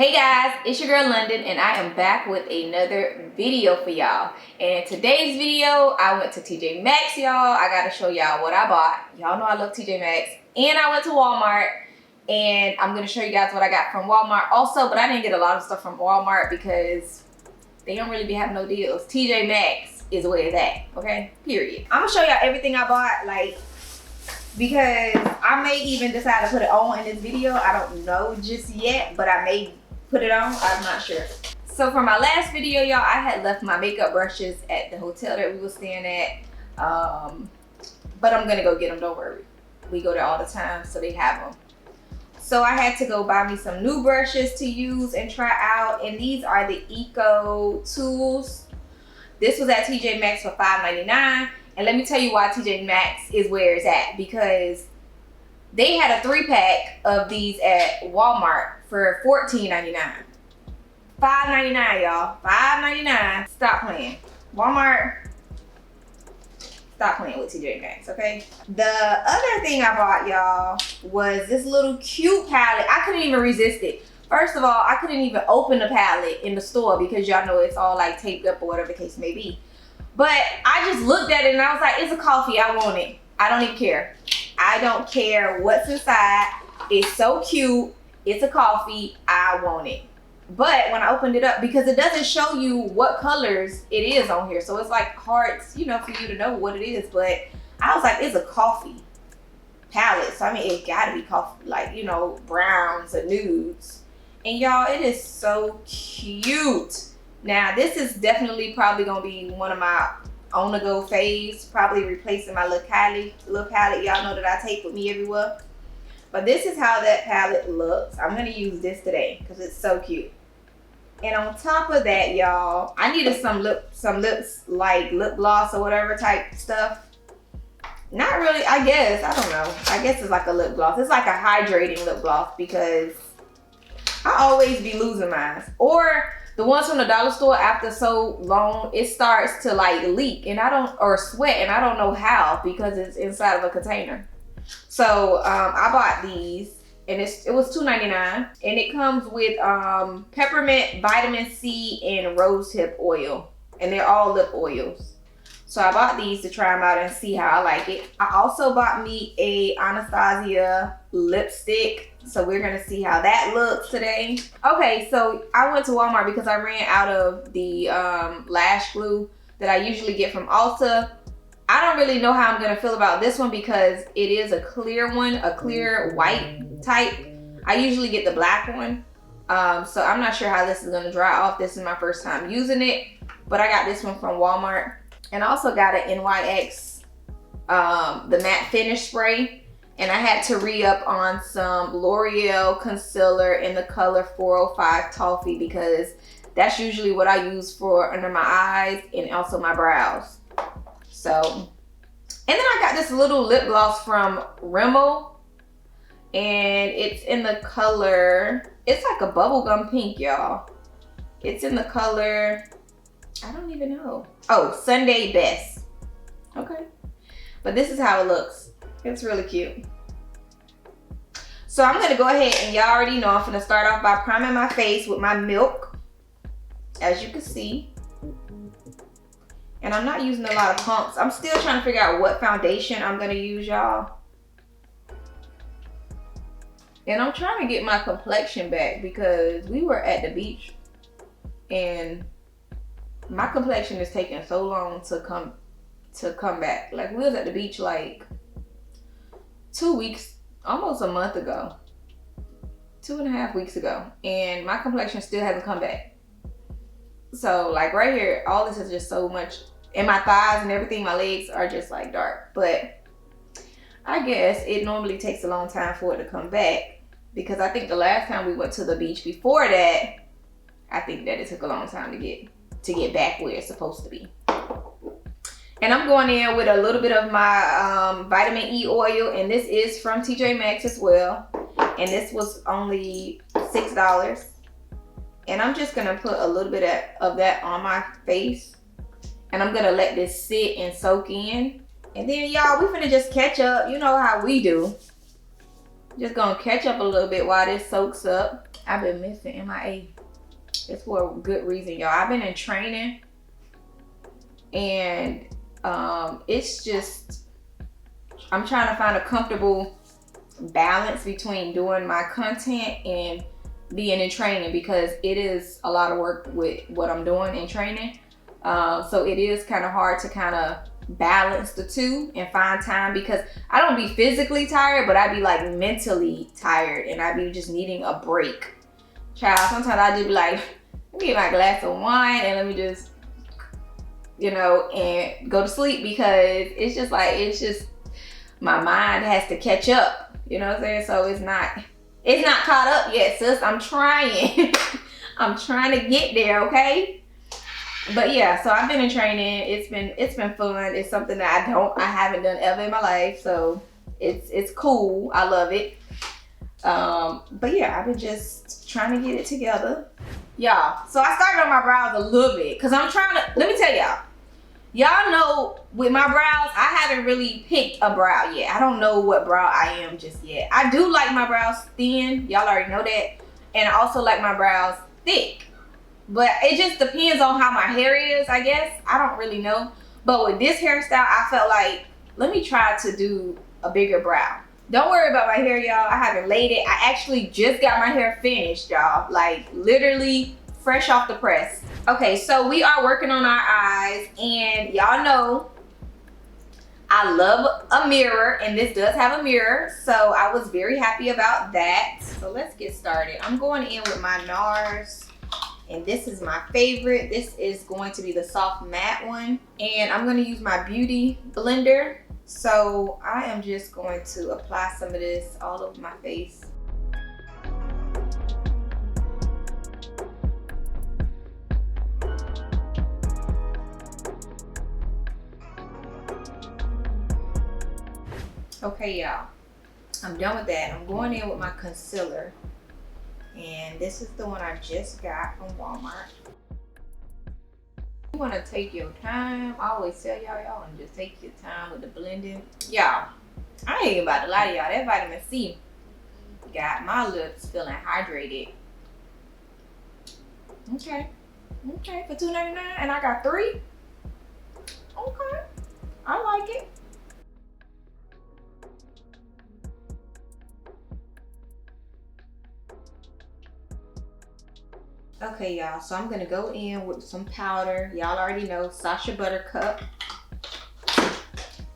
Hey guys, it's your girl London and I am back with another video for y'all. And in today's video, I went to TJ Maxx, y'all. I gotta show y'all what I bought. Y'all know I love TJ Maxx. And I went to Walmart and I'm gonna show you guys what I got from Walmart also, but I didn't get a lot of stuff from Walmart because they don't really be having no deals. TJ Maxx is where it's at, okay? Period. I'm gonna show y'all everything I bought, because I may even decide to put it on in this video. I don't know just yet, but I may put it on, I'm not sure. So for my last video, y'all, I had left my makeup brushes at the hotel that we were staying at. But I'm gonna go get them, don't worry. We go there all the time, so they have them. So I had to go buy me some new brushes to use and try out. And these are the Eco Tools. This was at TJ Maxx for $5.99. And let me tell you why TJ Maxx is where it's at. Because they had a 3-pack of these at Walmart for $14.99. $5.99, y'all. $5.99. Stop playing. Walmart, stop playing with TJ Maxx, okay? The other thing I bought, y'all, was this little cute palette. I couldn't even resist it. First of all, I couldn't even open the palette in the store because y'all know it's all like taped up or whatever the case may be. But I just looked at it and I was like, it's a coffee. I want it. I don't even care. I don't care what's inside. It's so cute. It's a coffee. I want it. But when I opened it up, because it doesn't show you what colors it is on here. So it's like hard, for you to know what it is. But I was like, it's a coffee palette. So I mean, it gotta be coffee, browns or nudes. And y'all, it is so cute. Now, this is definitely probably gonna be one of my on-the-go faves, probably replacing my little palette y'all know that I take with me everywhere. But this is how that palette looks. I'm gonna use this today because it's so cute. And on top of that, y'all, I needed some lips, like lip gloss or whatever type stuff. Not really, I guess, I don't know. I guess it's like a lip gloss. It's like a hydrating lip gloss because I always be losing mine. Or the ones from the dollar store, after so long, it starts to like leak or sweat, and I don't know how because it's inside of a container. So I bought these and it was $2.99 and it comes with peppermint, vitamin C, and rosehip oil, and they're all lip oils. So I bought these to try them out and see how I like it. I also bought me a Anastasia lipstick. So we're gonna see how that looks today. Okay, so I went to Walmart because I ran out of the lash glue that I usually get from Ulta. I don't really know how I'm gonna feel about this one because it is a clear one, a clear white type. I usually get the black one. So I'm not sure how this is gonna dry off. This is my first time using it, but I got this one from Walmart. And I also got an NYX, the matte finish spray. And I had to re-up on some L'Oreal concealer in the color 405 Toffee because that's usually what I use for under my eyes and also my brows. So, and then I got this little lip gloss from Rimmel. And it's in the color, it's like a bubblegum pink, y'all. It's in the color, I don't even know. Oh, Sunday Best. Okay. But this is how it looks. It's really cute. So I'm gonna go ahead and y'all already know I'm gonna start off by priming my face with my milk, as you can see. And I'm not using a lot of pumps. I'm still trying to figure out what foundation I'm gonna use, y'all. And I'm trying to get my complexion back because we were at the beach and my complexion is taking so long to come back. Like, we was at the beach like 2 weeks, almost a month ago, 2.5 weeks ago, and my complexion still hasn't come back. So like right here, all this is just so much, and my thighs and everything, my legs are just like dark. But I guess it normally takes a long time for it to come back because I think the last time we went to the beach before that, I think that it took a long time to get back where it's supposed to be. And I'm going in with a little bit of my vitamin E oil, and this is from TJ Maxx as well. And this was only $6. And I'm just gonna put a little bit of that on my face. And I'm gonna let this sit and soak in. And then y'all, we finna just catch up. You know how we do. Just gonna catch up a little bit while this soaks up. I've been missing MIA. It's for a good reason, y'all. I've been in training, and it's just, I'm trying to find a comfortable balance between doing my content and being in training, because it is a lot of work with what I'm doing in training. So it is kind of hard to kind of balance the two and find time, because I don't be physically tired, but I be like mentally tired, and I be just needing a break. Child, sometimes I just be like, let me get my glass of wine and let me just, you know, and go to sleep, because it's just like, it's just, my mind has to catch up, you know what I'm saying? So it's not caught up yet, sis. I'm trying. I'm trying to get there, okay? But yeah, so I've been in training. It's been fun. It's something that I haven't done ever in my life. So it's cool. I love it. But yeah, I've been just trying to get it together. Y'all, so I started on my brows a little bit, because I'm trying to, let me tell y'all know with my brows, I haven't really picked a brow yet. I don't know what brow I am just yet. I do like my brows thin. Y'all already know that. And I also like my brows thick. But it just depends on how my hair is, I guess. I don't really know. But with this hairstyle, I felt like, let me try to do a bigger brow. Don't worry about my hair, y'all. I haven't laid it. I actually just got my hair finished, y'all. Like, literally fresh off the press. Okay, so we are working on our eyes, and y'all know I love a mirror, and this does have a mirror, so I was very happy about that. So let's get started. I'm going in with my NARS, and this is my favorite. This is going to be the soft matte one, and I'm going to use my beauty blender. So I am just going to apply some of this all over my face. Okay, y'all, I'm done with that. I'm going in with my concealer, and this is the one I just got from Walmart. You want to take your time. I always tell y'all and just take your time with the blending. Y'all, I ain't about to lie to y'all, that vitamin C got my lips feeling hydrated. Okay, for $2.99, and I got 3. Okay, I like it. Okay, y'all, so I'm gonna go in with some powder. Y'all already know, Sasha Buttercup.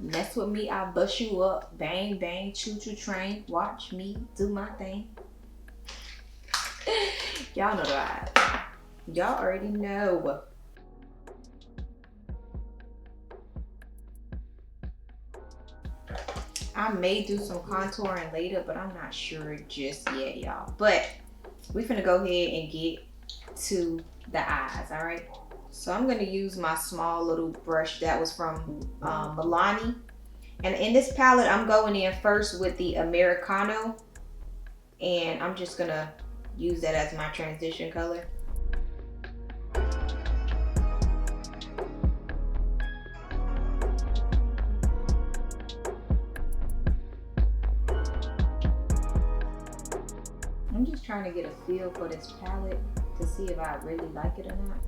Mess with me, I'll bust you up. Bang, bang, choo-choo train. Watch me do my thing. Y'all know the vibe. Y'all already know. I may do some contouring later, but I'm not sure just yet, y'all. But we finna go ahead and get to the eyes, all right? So I'm gonna use my small little brush that was from Milani. And in this palette, I'm going in first with the Americano. And I'm just gonna use that as my transition color. I'm just trying to get a feel for this palette to see if I really like it or not.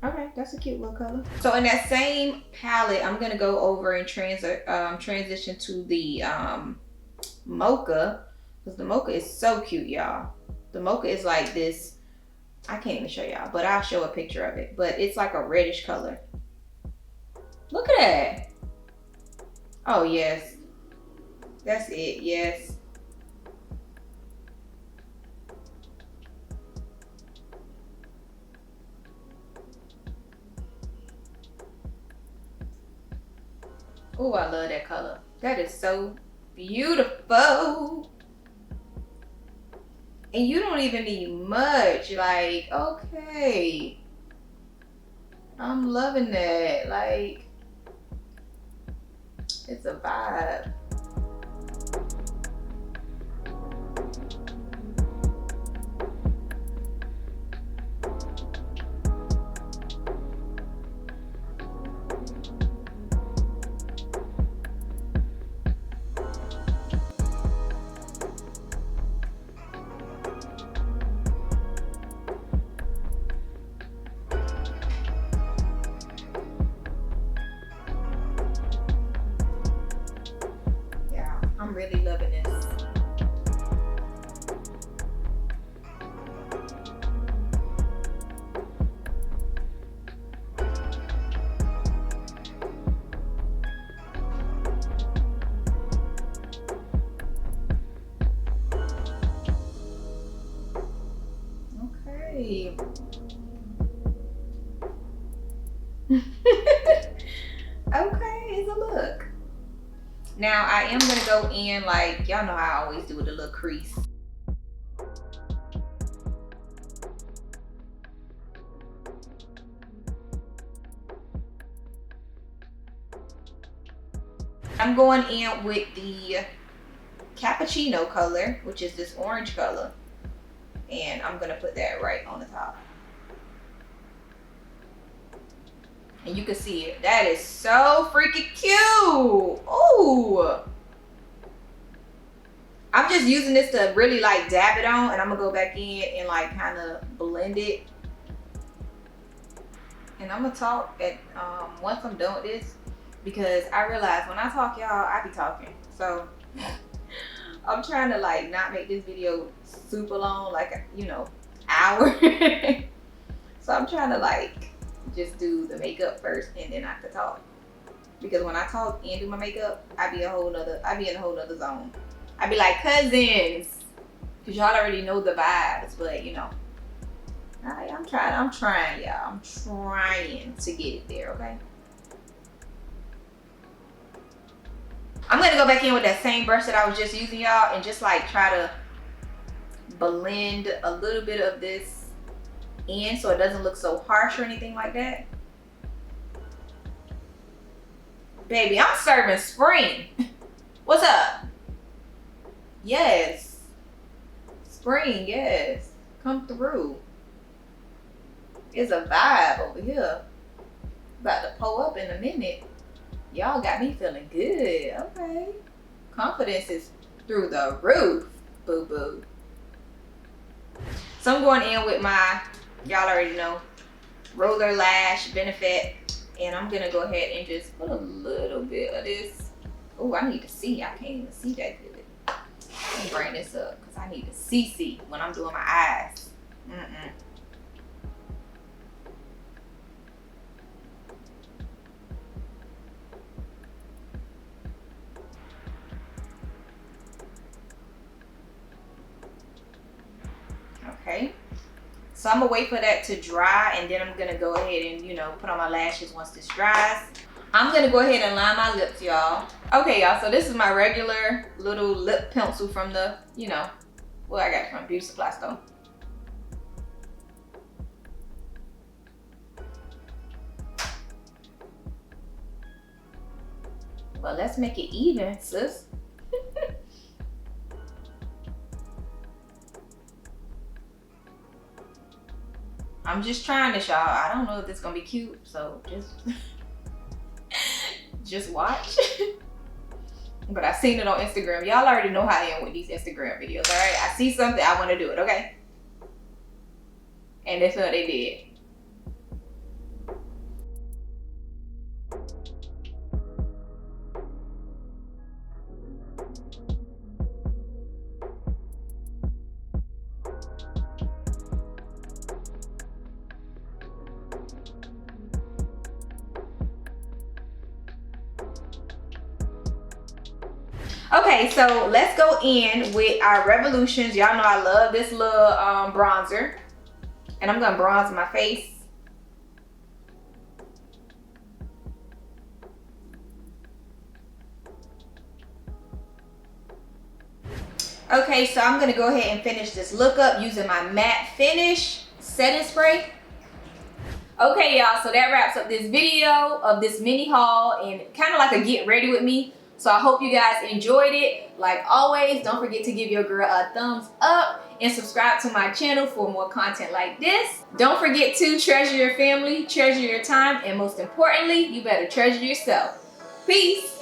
Okay, that's a cute little color. So in that same palette, I'm gonna go over and transition to the mocha, because the mocha is so cute, y'all. The mocha is like this. I can't even show y'all, but I'll show a picture of it. But it's like a reddish color. Look at that. Oh, yes. That's it, yes. Oh, I love that color. That is so beautiful. And you don't even need much. Like, okay. I'm loving that. Like, it's a vibe. Okay. Okay, it's a look. Now I am gonna go in like, y'all know how I always do with a little crease. I'm going in with the cappuccino color, which is this orange color. And I'm gonna put that right on the top. And you can see it. That is so freaking cute. Ooh. I'm just using this to really like dab it on, and I'm gonna go back in and like kind of blend it. And I'm gonna talk at once I'm done with this, because I realize when I talk, y'all, I be talking. So I'm trying to like not make this video super long, like, you know, hour. So I'm trying to like just do the makeup first and then I can talk. Because when I talk and do my makeup, I be in a whole nother zone. I be like cousins. Cause y'all already know the vibes, but you know. I'm trying, y'all. I'm trying to get it there, okay? I'm gonna go back in with that same brush that I was just using, y'all, and just like try to blend a little bit of this in so it doesn't look so harsh or anything like that. Baby, I'm serving spring. What's up? Yes. Spring, yes. Come through. It's a vibe over here. About to pull up in a minute. Y'all got me feeling good. Okay. Confidence is through the roof. Boo boo. So I'm going in with my, y'all already know, roller lash benefit. And I'm gonna go ahead and just put a little bit of this. Oh, I need to see. I can't even see that good. Let me bring this up because I need to see when I'm doing my eyes. Okay, so I'm gonna wait for that to dry, and then I'm gonna go ahead and, you know, put on my lashes once this dries. I'm gonna go ahead and line my lips, y'all. Okay, y'all, so this is my regular little lip pencil from the, you know, well, I got it from Beauty Supply Store. Well, let's make it even, sis. I'm just trying this, y'all. I don't know if this is gonna be cute, so just watch. But I seen it on Instagram. Y'all already know how I am with these Instagram videos, all right? I see something, I want to do it, okay? And that's what they did. Okay, so let's go in with our Revolutions. Y'all know I love this little bronzer. And I'm gonna bronze my face. Okay, so I'm gonna go ahead and finish this look up using my matte finish setting spray. Okay, y'all, so that wraps up this video of this mini haul and kind of like a get ready with me. So I hope you guys enjoyed it. Like always, don't forget to give your girl a thumbs up and subscribe to my channel for more content like this. Don't forget to treasure your family, treasure your time, and most importantly, you better treasure yourself. Peace.